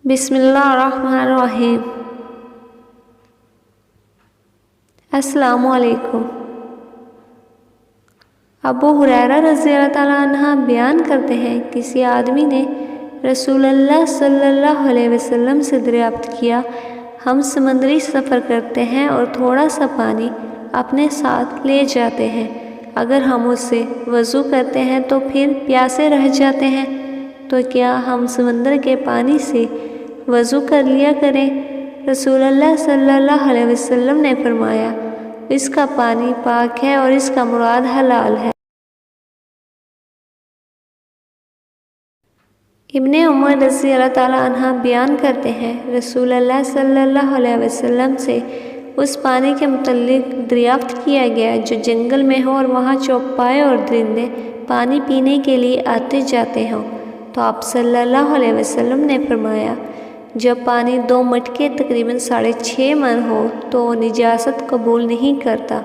بسم اللہ الرحمن الرحیم۔ السلام علیکم۔ ابو ہریرہ رضی اللہ تعالیٰ عنہ بیان کرتے ہیں، کسی آدمی نے رسول اللہ صلی اللہ علیہ وسلم سے دریافت کیا، ہم سمندری سفر کرتے ہیں اور تھوڑا سا پانی اپنے ساتھ لے جاتے ہیں، اگر ہم اس سے وضو کرتے ہیں تو پھر پیاسے رہ جاتے ہیں، تو کیا ہم سمندر کے پانی سے وضو کر لیا کریں؟ رسول اللہ صلی اللہ علیہ وسلم نے فرمایا، اس کا پانی پاک ہے اور اس کا مراد حلال ہے۔ ابن عمر رضی اللہ تعالیٰ عنہ بیان کرتے ہیں، رسول اللہ صلی اللہ علیہ وسلم سے اس پانی کے متعلق دریافت کیا گیا جو جنگل میں ہو اور وہاں چوپائے اور درندے پانی پینے کے لیے آتے جاتے ہوں، تو آپ صلی اللہ علیہ وسلم نے فرمایا، جب پانی 2 مٹکے تقریباً 6.5 من ہو تو نجاست قبول نہیں کرتا۔